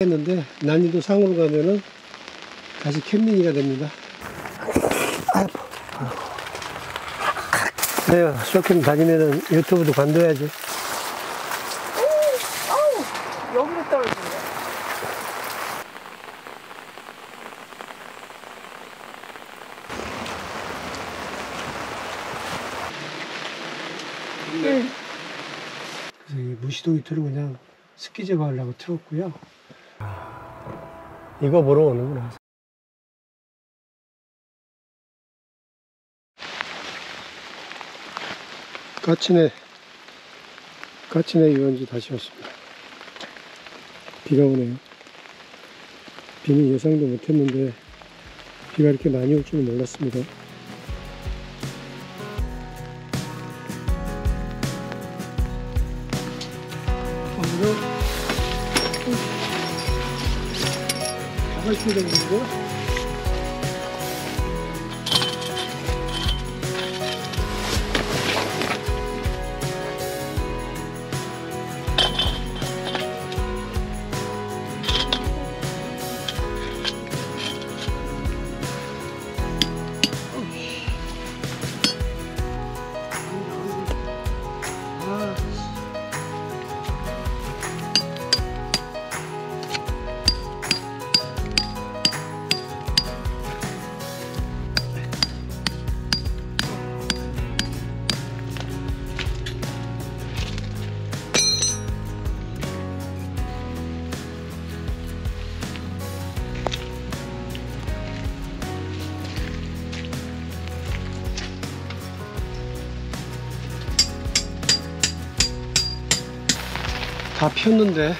했는데 난이도 상으로 가면은 다시 캔민이가 됩니다. 아이고. 그래요. 쇼캠 다니면은 유튜브도 관둬야지. 아우, 여기로 떨어진다. 그래서 이 무시동 히터를 그냥 습기 제거하려고 틀었고요. 이거 보러 오는구나. 까치네 유원지 다시 왔습니다. 비가 오네요. 비는 예상도 못했는데 비가 이렇게 많이 올 줄은 몰랐습니다. 오늘은 가발길 정도고 다 폈는데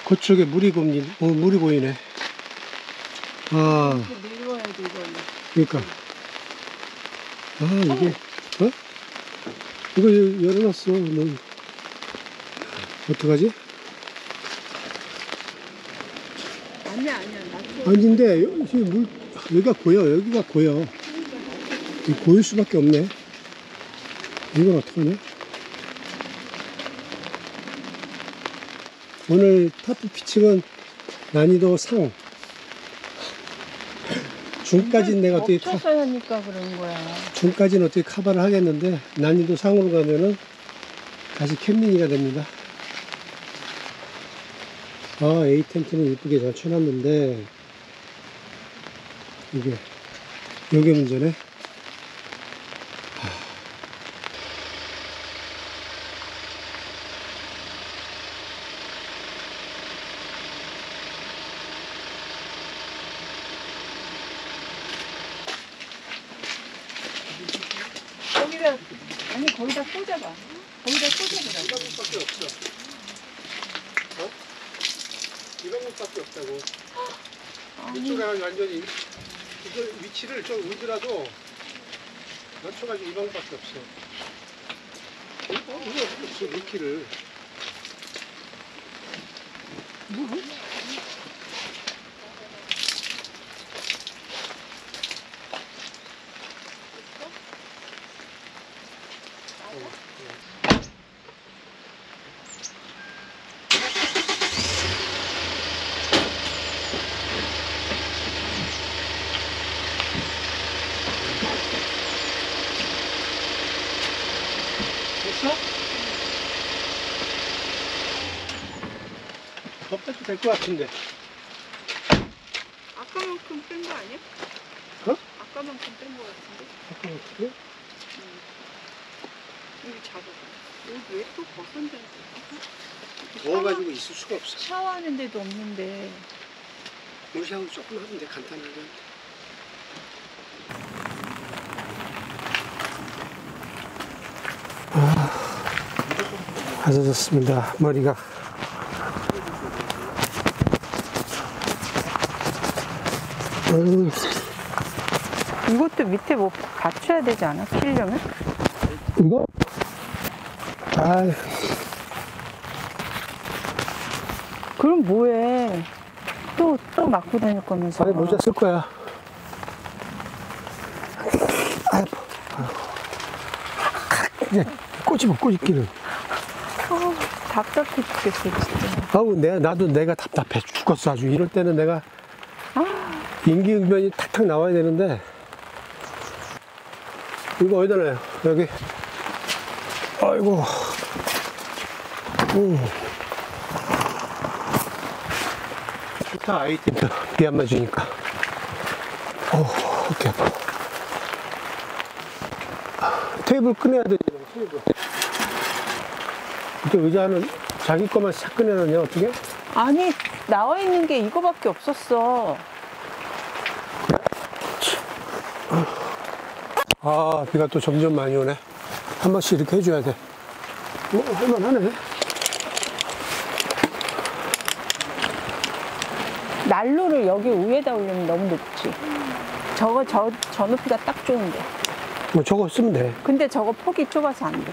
그쪽에 물이 보이네. 아, 내려와야 돼, 이거는. 그러니까. 아, 이게 이거 열어놨어. 너 어떡하지? 아니야. 아닌데 여기가 고여. 여기가 고여. 고일 수밖에 없네. 이건 어떡하냐? 오늘 타프 피칭은 난이도 상. 중까지는 내가 어떻게 겹쳐서 하니까 그런 거야. 중까지는 어떻게 커버를 하겠는데 난이도 상으로 가면은 다시 캔민이가 됩니다. 아, A 텐트는 이쁘게 잘 쳐놨는데 이게 문제네. 거기다 꽂아봐. 거기다 꽂아보라고. 이방문밖에 없어. 어? 이방문밖에 없다고. 이쪽에 완전히 이거 위치를 좀 울더라도 맞춰가지고 이방문밖에 없어. 이거 없어 위키를. 됐어? 덮어도 될 것 같은데. 아까만큼 뺀 거 아니야? 어? 아까만큼 뺀 거 같은데? 아까만큼요? 여기 잡아봐. 여기 왜 또 벗은데? 더워가지고 있을 수가 없어. 샤워하는 데도 없는데. 물 샤워 조금 하는데 간단하게. 가져졌습니다. 머리가. 이것도 밑에 뭐 받쳐야 되지 않아? 키려면? 이거? 아, 그럼 뭐해? 또 맞고 다닐 거면서. 아니 모자 쓸 거야. 아이고. 이제 꼬집어 꼬집기는. 답답해 죽겠어 진짜. 아우, 나도 내가 답답해 죽겠어. 아주 이럴 때는 내가 임기응변이 탁탁 나와야 되는데. 이거 어디다 놔요? 여기. 아이고. 좋다, 아이템. 비 안 맞으니까. 어깨 아파. 테이블 꺼내야 되지, 테이블. 이렇게 의자는 자기 것만 싹 꺼내놨냐, 어떻게? 아니, 나와 있는 게 이거밖에 없었어. 아, 비가 또 점점 많이 오네. 한 번씩 이렇게 해줘야 돼. 할만하네. 난로를 여기 위에다 올리면 너무 높지. 저거 저 높이가 딱 좋은데. 뭐 저거 쓰면 돼. 근데 저거 폭이 좁아서 안 돼.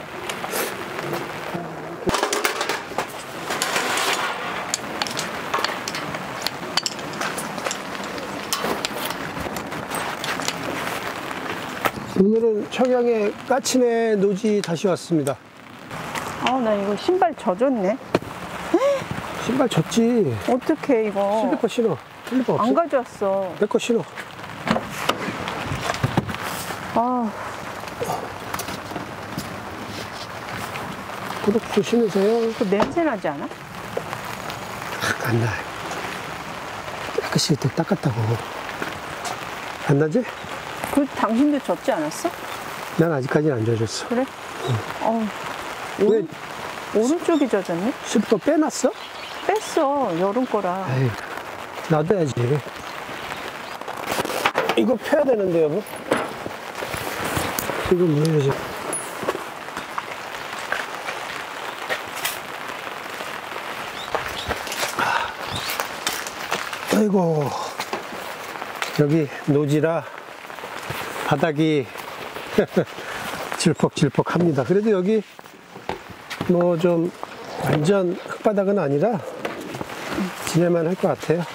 오늘은 청양에 까치네 노지 다시 왔습니다. 나 이거 신발 젖었네. 신발 졌지. 어떡해, 이거. 슬리퍼 신어. 슬리퍼 없어? 안 가져왔어. 내 거 신어. 아, 구독 조심하세요. 그 냄새 나지 않아? 안 나. 깨끗이 이때 닦았다고. 안 나지? 그 당신도 젖지 않았어? 난 아직까지는 안 젖었어. 그래? 왜 오른쪽이 젖었네? 슬리퍼 빼놨어? 뺐어, 여름 거라. 에이, 놔둬야지. 이거 펴야 되는데, 여보. 이거 뭐야지. 아이고, 여기 노지라 바닥이 질퍽질퍽합니다. 그래도 여기 뭐 좀 완전 흙바닥은 아니라 지낼만 할 것 같아요.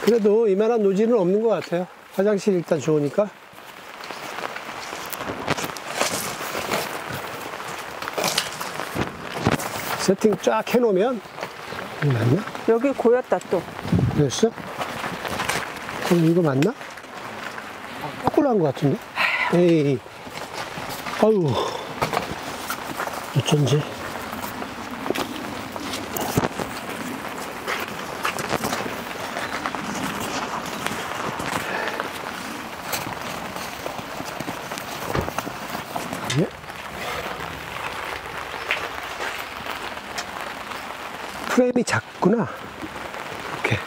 그래도 이만한 노지는 없는 것 같아요. 화장실 일단 좋으니까. 세팅 쫙 해놓으면 맞나? 여기 고였다, 또. 됐어? 그럼 이거 맞나? 거꾸로 한 것 같은데? 에이, 아유, 어쩐지. 예? 프레임이 작구나. 이렇게.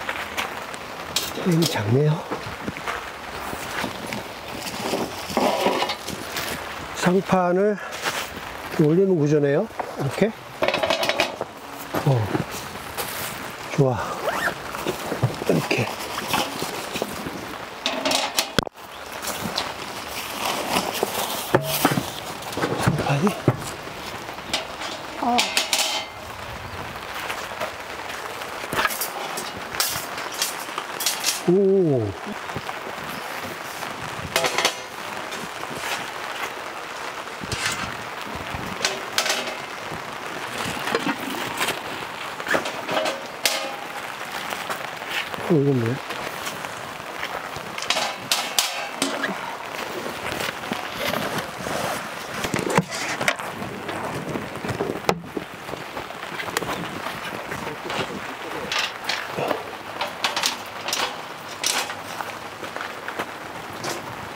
프레임이 작네요. 상판을 올리는 구조네요. 이렇게. 좋아. 이렇게. 상판이. 오. 이건 뭐야?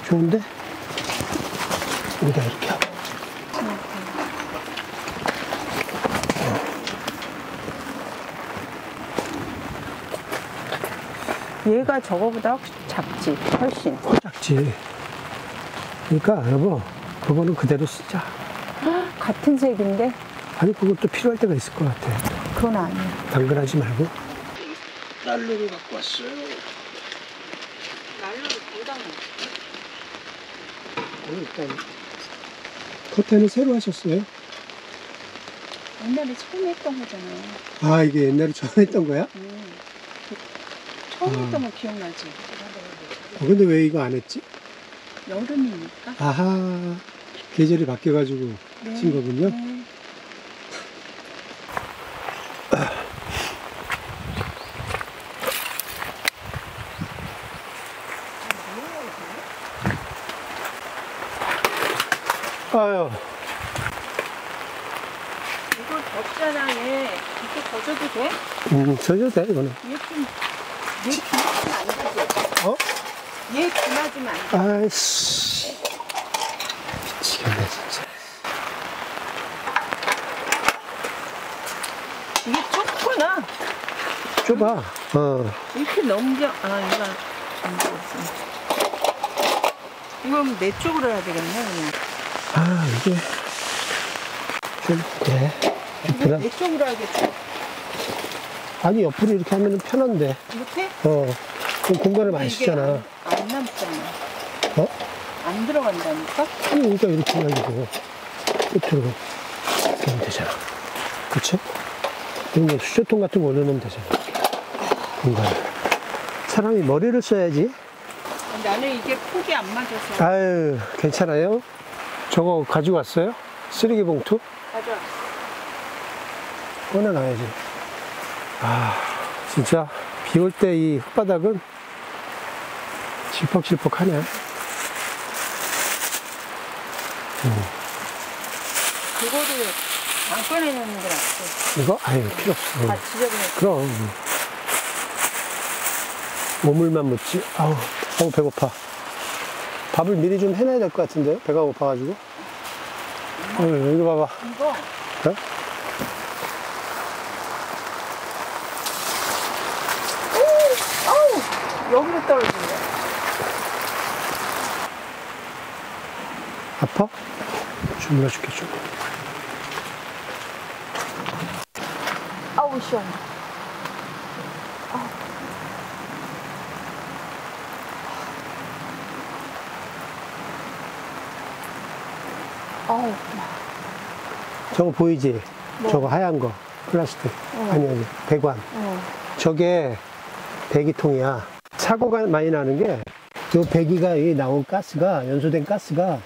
좋은데? 여기다 이렇게 하고. 얘가 저거보다 작지, 훨씬. 작지. 그러니까 여보, 그거는 그대로 쓰자. 같은 색인데? 아니, 그것도 필요할 때가 있을 것 같아. 그건 아니야. 당근하지 말고. 난로를 갖고 왔어요. 난로를 거기다 일단 커튼은 새로 하셨어요? 옛날에 처음 했던 거잖아요. 아, 이게 옛날에 처음 했던 거야? 처음 했던 거 기억나지? 근데 왜 이거 안 했지? 여름이니까. 아하, 계절이 바뀌어가지고 네. 친 거군요. 네. 아유, 이거 덥잖아, 얘. 이렇게 젖어도 돼? 젖어도 돼, 이거는. 얘 귀맞으면 안 되지? 어? 얘 귀맞으면 안 돼. 아이씨. 미치겠네, 진짜. 이게 좁구나. 좁아. 이렇게 넘겨. 아, 이거 잠겼어. 이건 내 쪽으로 해야 되겠네, 그냥. 아, 이게. 좀, 그래. 이거 내 쪽으로 하겠지. 아니, 옆으로 이렇게 하면 편한데. 이렇게? 그럼 공간을 많이 이게 쓰잖아. 안 남잖아. 어? 안 들어간다니까? 아니, 그러니까 이렇게 해가지고. 끝으로. 그러면 되잖아. 그치? 그럼 뭐 수저통 같은 거 올려놓으면 되잖아. 공간을. 사람이 머리를 써야지. 나는 이게 폭이 안 맞아서. 아유, 괜찮아요? 저거 가지고 왔어요? 쓰레기 봉투? 맞아. 꺼내놔야지. 아, 진짜 비 올 때 이 흙바닥은 질퍽질퍽하네. 그거를 안 꺼내놓는 게 낫지. 이거? 아유, 필요 없어. 다 지저분해. 그럼. 오물만 묻지. 아우, 배고파. 밥을 미리 좀 해놔야 될 것 같은데요? 배가 고파가지고. 이거 봐봐. 이거 어? 아우 여기로 떨어진다. 아파? 주물러 줄게, 좀. 아우 시원해. 아우. 저거 보이지? 뭐? 저거 하얀 거. 플라스틱. 아니, 배관. 저게 배기통이야. 사고가 많이 나는 게, 요 배기가 이 나온 가스가, 연소된 가스가,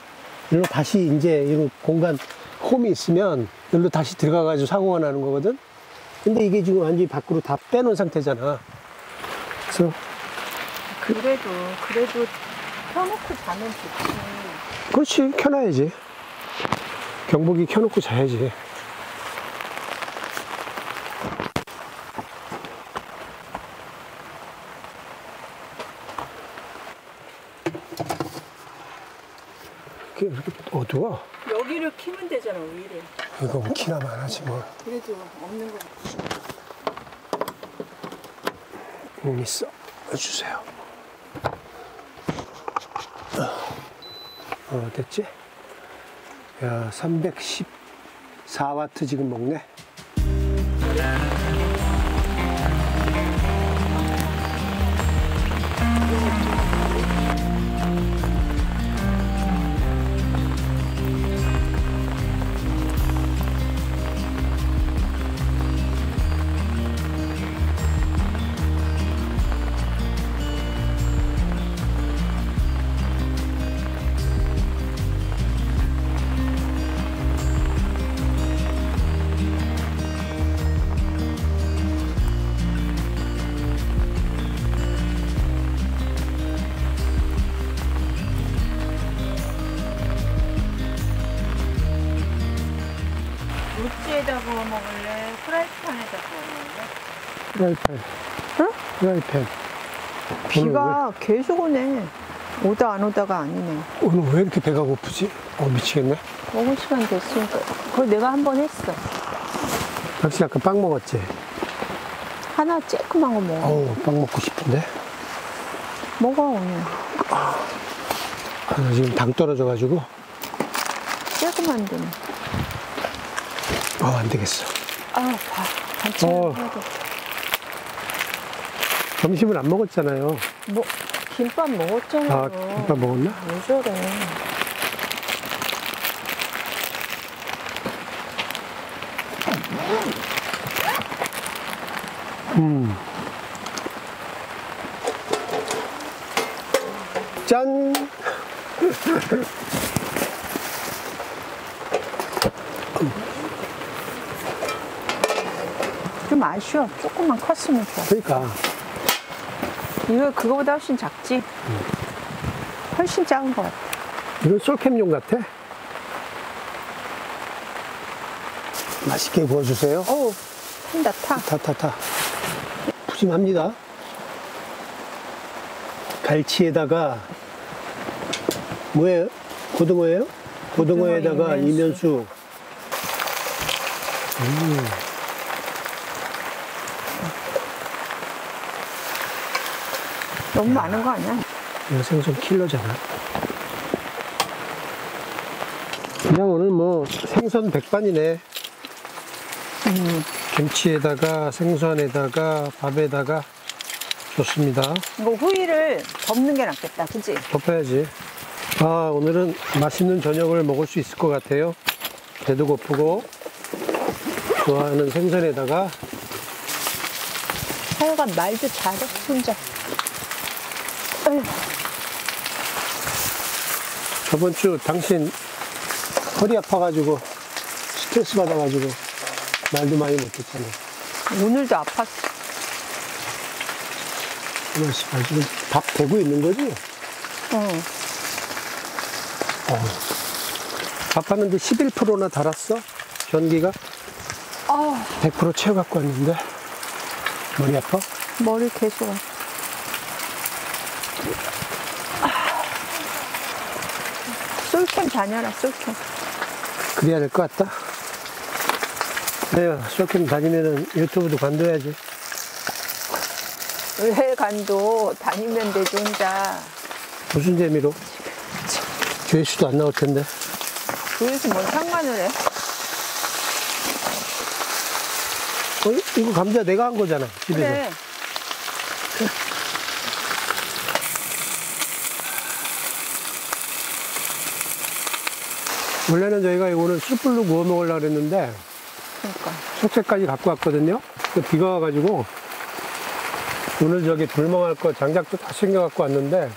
일로 다시 이제, 이 공간, 홈이 있으면, 일로 다시 들어가가지고 사고가 나는 거거든? 근데 이게 지금 완전히 밖으로 다 빼놓은 상태잖아. 그래서, 그래도 켜놓고 자면 좋지. 그렇지, 켜놔야지. 경보기 켜놓고 자야지. 이렇게 어두워? 여기를 키면 되잖아, 위를. 이거 뭐 키나 많아지 뭐. 그래도 없는 거. 있어. 주세요. 됐지? 야, 314와트 지금 먹네. 롯지에다 구워 먹을래? 프라이팬에다 구워 먹을래? 프라이팬. 응? 프라이팬. 비가 계속 오네. 오다 안 오다가 아니네. 오늘 왜 이렇게 배가 고프지? 미치겠네. 먹을 시간 됐으니까. 그걸 내가 한 번 했어. 역시 아까 빵 먹었지? 하나 쬐끄만 거 먹어. 어우, 빵 먹고 싶은데? 먹어, 오늘. 나 지금 당 떨어져가지고. 쬐끄만 되네. 안 되겠어. 반찬 해야 돼. 점심을 안 먹었잖아요. 김밥 먹었잖아. 김밥 먹었나? 왜 저래. 짠! 좀 아쉬워. 조금만 컸으면 좋아. 그러니까. 이거 그거보다 훨씬 작지? 훨씬 작은 것 같아. 이건 솔캠용 같아? 맛있게 구워주세요. 어우, 탄다, 타. 타타타. 푸짐합니다. 갈치에다가 뭐예요? 고등어예요? 고등어에다가 이면수. 너무 많은 거 아니야? 이거 생선 킬러잖아. 그냥 오늘 뭐 생선 백반이네. 김치에다가 생선에다가 밥에다가 좋습니다. 이거 후이를 덮는 게 낫겠다, 그치? 덮어야지. 아, 오늘은 맛있는 저녁을 먹을 수 있을 것 같아요. 배도 고프고 좋아하는 생선에다가. 하여간 말도 잘해, 혼자. 어휴. 저번 주 당신 허리 아파가지고 스트레스 받아가지고 말도 많이 못했잖아. 오늘도 아팠어. 아, 지금 밥 되고 있는 거지? 응. 밥 하는데 11%나 달았어? 전기가? 100% 채워갖고 왔는데 머리 아파? 머리 계속. 솔캠 다녀라, 솔캠. 그래야 될 것 같다. 에휴, 쇼캠 다니면은 유튜브도 관둬야지. 왜 간도 다니면 되지, 혼자. 무슨 재미로? 조회수도 안 나올 텐데. 그래서 뭘 상관을 해? 이거 감자 내가 한 거잖아, 집에서. 그래. 원래는 저희가 오늘 숯불로 구워 먹으려고 그랬는데, 그러니까. 속세까지 갖고 왔거든요. 그 비가 와가지고, 오늘 저기 불멍할 거 장작도 다 챙겨 갖고 왔는데,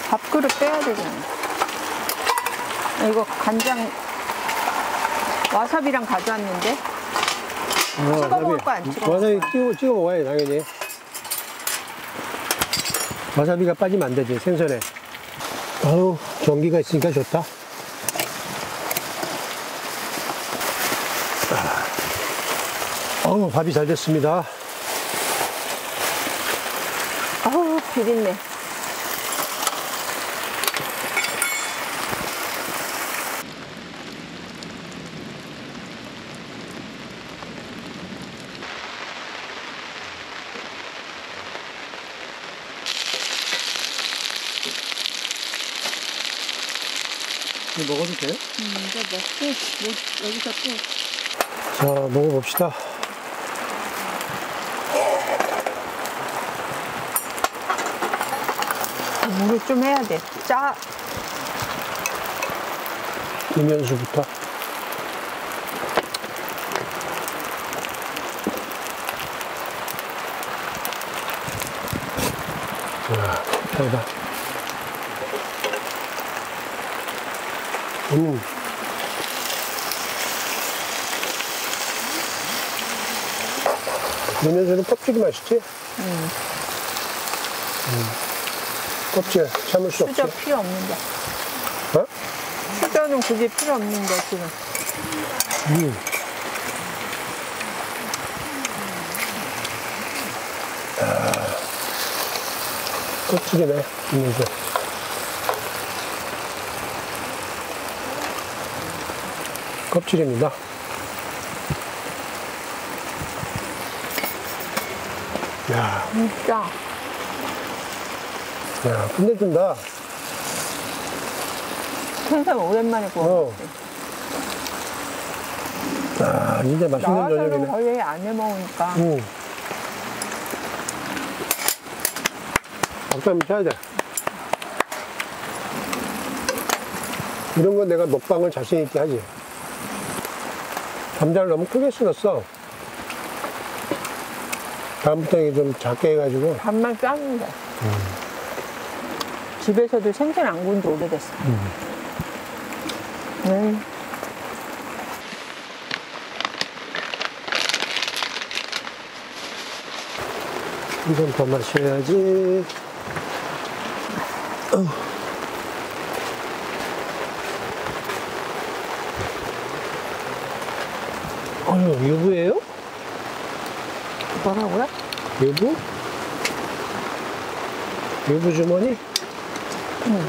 밥그릇 빼야 되잖아. 이거 간장, 와사비랑 가져왔는데? 찍어 먹을 거야, 안 찍어 와사비 먹을 거야? 찍어 먹어야지, 당연히. 와사비가 빠지면 안 되지, 생선에. 아우, 전기가 있으니까 좋다. 어우, 밥이 잘 됐습니다. 아우, 비린내. 이거 먹어도 돼요? 이제 먹고, 여기서 또. 자, 먹어봅시다. 물을 좀 해야 돼. 짜. 이면수부터. 자, 해봐. 이면수는 껍질이 맛있지? 껍질 참을 수 없지. 수저 필요 없는데. 어? 수저는 굳이 필요 없는데, 지금. 껍질이네, 이면수. 껍질입니다. 야, 진짜. 야, 끝내준다. 생선 오랜만에 구워. 아, 진짜 맛있는 나와서는 저녁이네. 거의 안 해 먹으니까. 박수 한번 쳐야 돼. 이런 건 내가 먹방을 자신있게 하지. 감자를 너무 크게 썰었어. 다음부터 좀 작게 해가지고. 밥만 싸는데. 집에서도 생선 안 구운 지 오래됐어. 한잔 더 마셔야지. 유부예요? 뭐라고요? 유부? 유부 주머니? 응.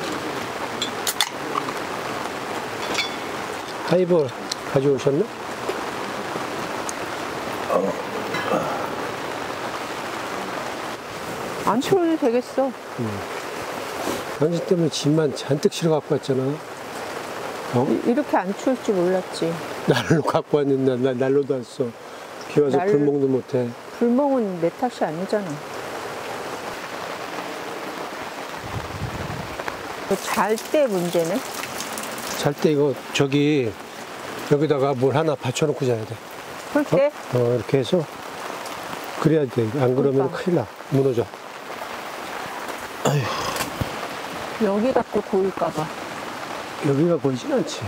하이볼 가져오셨나? 안 추워도 되겠어. 당신 때문에 짐만 잔뜩 실어 갖고 왔잖아. 어? 이렇게 안 추울 줄 몰랐지. 날로 갖고 왔는데 날로도 안 써. 비 와서 날- 불멍도 못해. 불멍은 내 탓이 아니잖아. 잘 때 문제네. 잘 때 이거 저기 여기다가 뭘 하나 받쳐놓고 자야 돼. 풀 때? 이렇게 해서 그래야 돼. 안 그러면 그러니까. 큰일 나. 무너져. 여기가 또 고일까봐. 여기가 보이진 않지.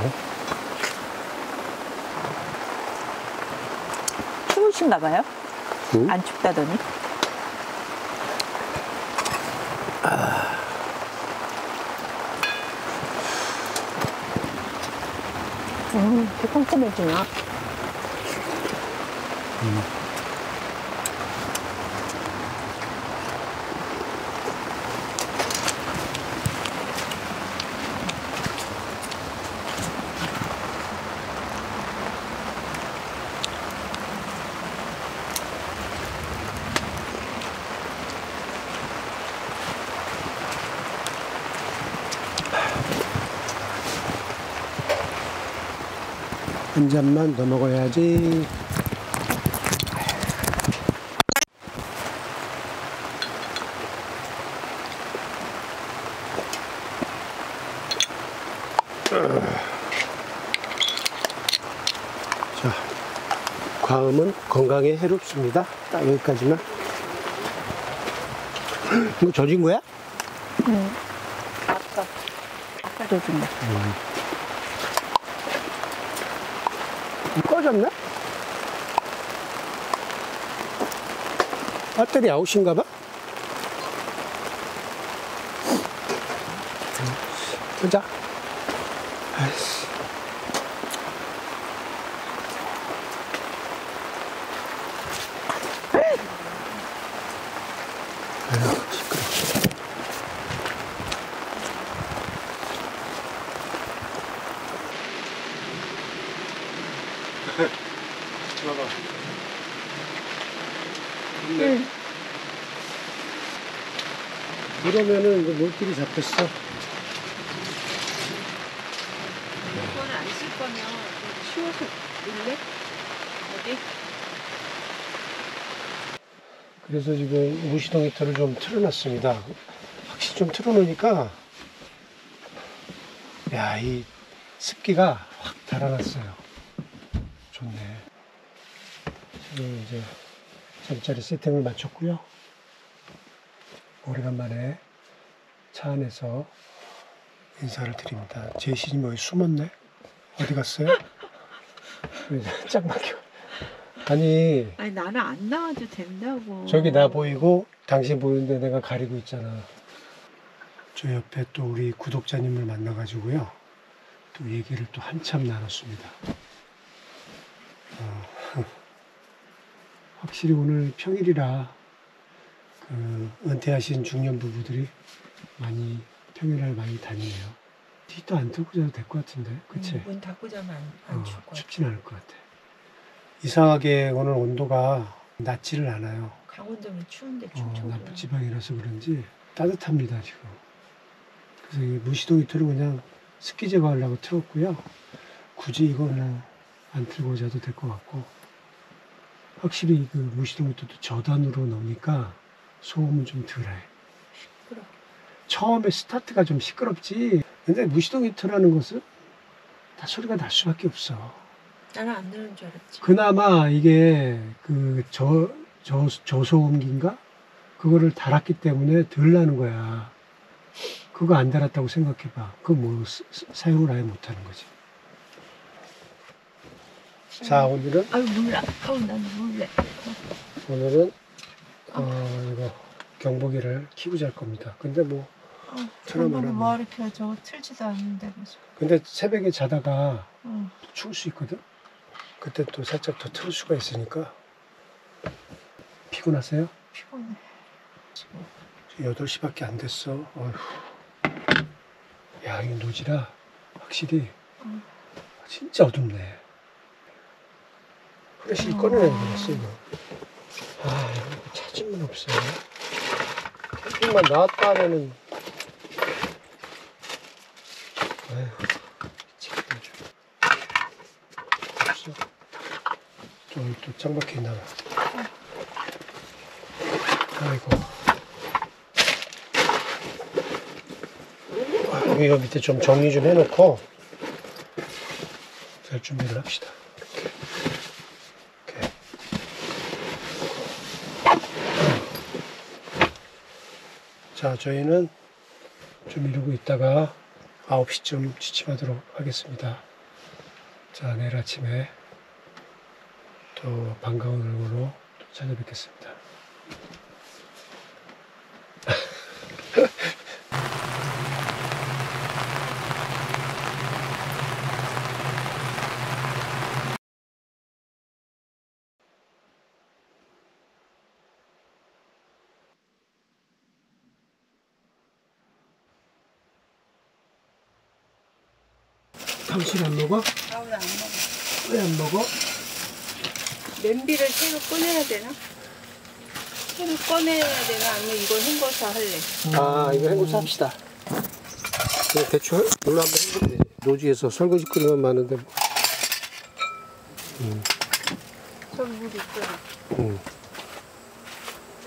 추우신가 봐요? 응? 안 춥다더니. 이렇게 꼼꼼해지나? 한 잔만 더 먹어야지. 자, 과음은 건강에 해롭습니다. 딱 여기까지만. 이거 젖은 거야? 응. 아까 젖은 거. 꺼졌나? 배터리 아웃인가 봐? 보자. 아이씨. 아유, 시끄러워. 봐봐. 응. 그러면은 이거 물길이 잡혔어. 이거는 안 쓸 거면 좀 치워서 넣을래? 어디? 그래서 지금 무시동 히터를 좀 틀어놨습니다. 확실히 좀 틀어놓으니까, 야, 이 습기가 확 달아났어요. 좋네. 지금 이제 잠자리 세팅을 마쳤고요. 오래간만에 차 안에서 인사를 드립니다. 제시님 여기 숨었네? 어디 갔어요? 짝 막혀. 아니, 나는 안 나와도 된다고. 저기 나 보이고 당신 보이는데 내가 가리고 있잖아. 저 옆에 또 우리 구독자님을 만나가지고요. 또 얘기를 또 한참 나눴습니다. 확실히 오늘 평일이라 그 은퇴하신 중년 부부들이 많이 평일날 많이 다니네요. 히터 안 틀고 자도 될 것 같은데, 그치? 문 닫고 자면 안 추울 것 같아. 춥진 않을 것 같아. 이상하게 오늘 온도가 낮지를 않아요. 강원도는 추운데 춥죠. 남부지방이라서 그런지 따뜻합니다 지금. 그래서 이 무시동 히터를 그냥 습기 제거하려고 틀었고요. 굳이 이거는 안 틀고 자도 될 것 같고, 확실히 그 무시동 히터도 저단으로 넣으니까 소음은 좀 덜해. 시끄러. 처음에 스타트가 좀 시끄럽지. 근데 무시동 히터라는 것은 다 소리가 날 수밖에 없어. 나는 안 들은 줄 알았지. 그나마 이게 그 저소음기인가? 그거를 달았기 때문에 덜 나는 거야. 그거 안 달았다고 생각해봐. 그거 뭐 사용을 아예 못하는 거지. 자, 오늘은 아유 몰라. 난 몰래. 오늘은 이거 경보기를 켜고 잘 겁니다. 근데 뭐 그런 뭐 이렇게 저거 틀지도 않는데 그래서. 근데 새벽에 자다가 응. 추울 수 있거든. 그때 또 살짝 더 틀 수가 있으니까. 피곤하세요? 피곤해. 8시밖에 안 됐어. 어휴. 야, 이 노지라 확실히 진짜 어둡네. 프레쉬 꺼내야 되겠어, 이거. 아, 이거 찾으면 없어요. 캠핑만 나왔다 하면은. 아휴, 미치겠다. 없어. 또 짱박혀 있나 봐. 아이고. 여기 밑에 좀 정리 좀 해놓고 될 준비를 합시다. 이렇게. 자, 저희는 좀 이러고 있다가 9시쯤 취침하도록 하겠습니다. 자, 내일 아침에 또 반가운 얼굴로 또 찾아뵙겠습니다. 당신 안 먹어? 아, 왜안 먹어? 왜 안 먹어? 냄비를 새로 꺼내야 되나? 새로 꺼내야 되나? 아니면 이걸 헹궈서 할래? 아, 이거 헹궈서 합시다. 그냥 대충 물로 한번 헹구면 되지. 노지에서 설거지 거리만 많은데 뭐. 저기 물 있잖아.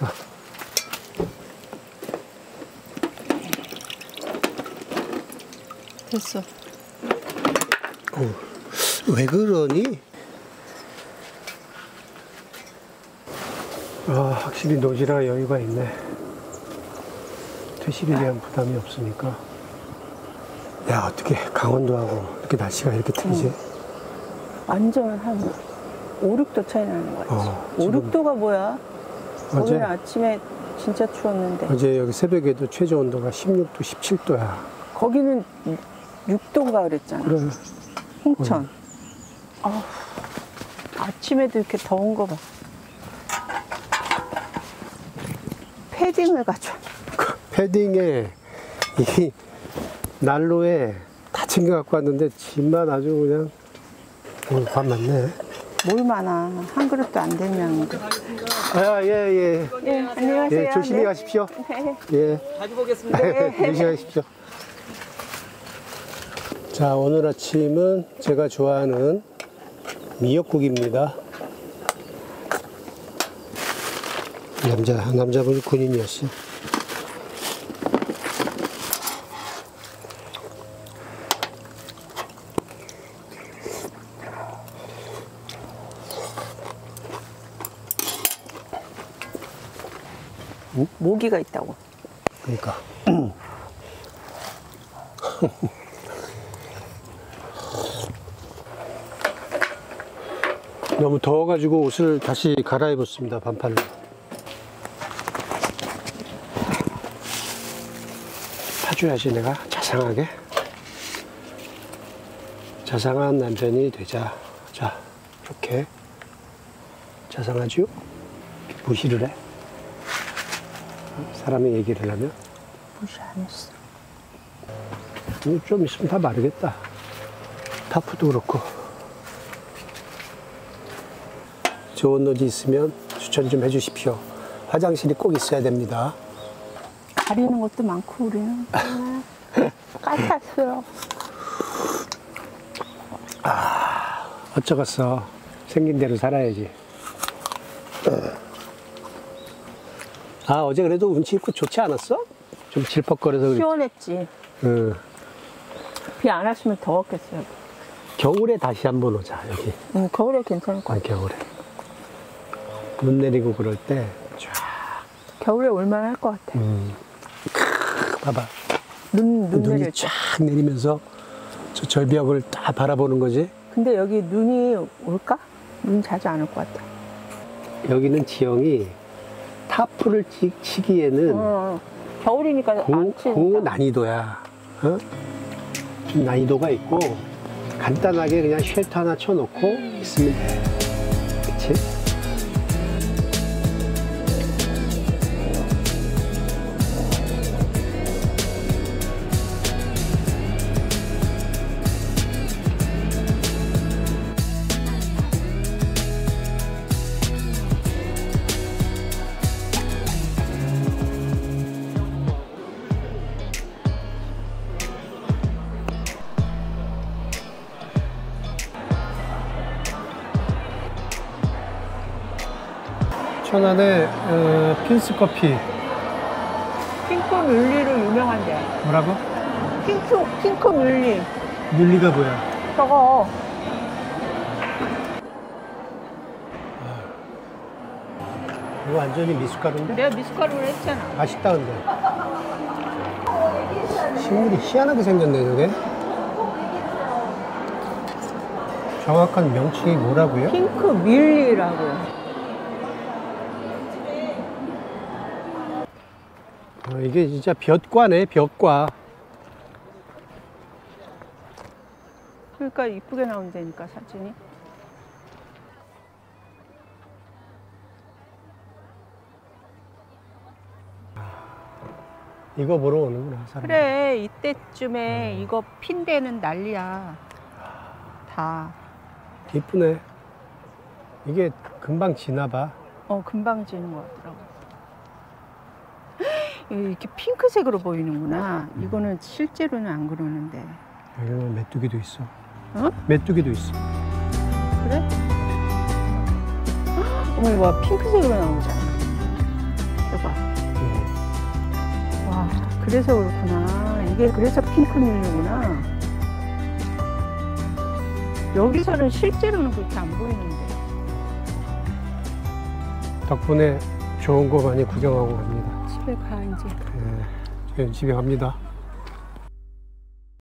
자. 됐어. 왜 그러니? 아, 확실히 노지라 여유가 있네. 퇴실에 대한 부담이 없으니까. 야, 어떻게 강원도하고 이렇게 날씨가 이렇게 틀리지? 완전 한 5, 6도 차이 나는 거 같지? 5, 지금 6도가 뭐야? 어제? 오늘 아침에 진짜 추웠는데. 어제 여기 새벽에도 최저 온도가 16도, 17도야. 거기는 6도인가 그랬잖아. 그래. 홍천. 아우, 아침에도 이렇게 더운 거 봐. 패딩을 가져와. 패딩에 이 난로에 다 챙겨 갖고 왔는데 짐만 아주 그냥 오늘 밥 많네. 뭘 많아. 한 그릇도 안 되면. 아, 예, 예. 예, 안녕하세요. 예, 조심히 네. 가십시오. 네. 예. 자주 보겠습니다. 조심히 가십시오. 자, 오늘 아침은 제가 좋아하는 미역국입니다. 남자분 군인이었어. 모기가 있다고. 그러니까. 너무 더워가지고 옷을 다시 갈아입었습니다, 반팔로. 사줘야지, 내가 자상하게. 자상한 남편이 되자. 자, 이렇게. 자상하죠? 무시를 해. 사람의 얘기를 하면. 무시 안 했어. 좀 있으면 다 마르겠다. 타프도 그렇고. 좋은 노지 있으면 추천 좀 해주십시오. 화장실이 꼭 있어야 됩니다. 가리는 것도 많고 우리는. 까탈스러워. 어쩌겠어. 생긴 대로 살아야지. 아, 어제 그래도 운치 있고 좋지 않았어? 좀 질퍽거려서 그랬지. 시원했지. 응. 비 안 왔으면 더웠겠어요. 겨울에 다시 한번 오자, 여기. 겨울에 괜찮을 것 아, 같아. 겨울에. 눈 내리고 그럴 때, 쫙. 겨울에 올만 할 것 같아. 봐봐. 눈 내릴 눈이 때. 쫙 내리면서 저 절벽을 다 바라보는 거지. 근데 여기 눈이 올까? 눈 자주 안 올 것 같아. 여기는 지형이 타프를 치기에는 겨울이니까 안 치니까. 고 난이도야. 어? 좀 난이도가 있고, 간단하게 그냥 쉘터 하나 쳐놓고 있으면 돼. 그치? 천안에 핀스커피. 핑크 뮬리로 유명한데. 뭐라고? 핑크 뮬리. 뮬리가 뭐야? 저거. 이거 완전히 미숫가루인데? 내가 미숫가루를 했잖아. 맛있다 근데. 식물이 희한하게 생겼네 저게. 정확한 명칭이 뭐라고요? 핑크 뮬리라고. 이게 진짜 볕과네, 볕과. 그러니까 이쁘게 나온다니까 사진이. 이거 보러 오는구나 사람. 그래, 이때쯤에 이거 핀대는 난리야. 다. 이쁘네. 이게 금방 지나봐. 금방 지는 것 같더라고. 이렇게 핑크색으로 보이는구나. 이거는 실제로는 안 그러는데. 여기는 메뚜기도 있어. 어? 메뚜기도 있어. 그래? 어머, 이거 봐. 핑크색으로 나오잖아. 이거 봐. 와, 그래서 그렇구나. 이게 그래서 핑크 뮬리구나. 여기서는 실제로는 그렇게 안 보이는데. 덕분에 좋은 거 많이 구경하고 갑니다. 집에 가, 이제. 네, 집에 갑니다.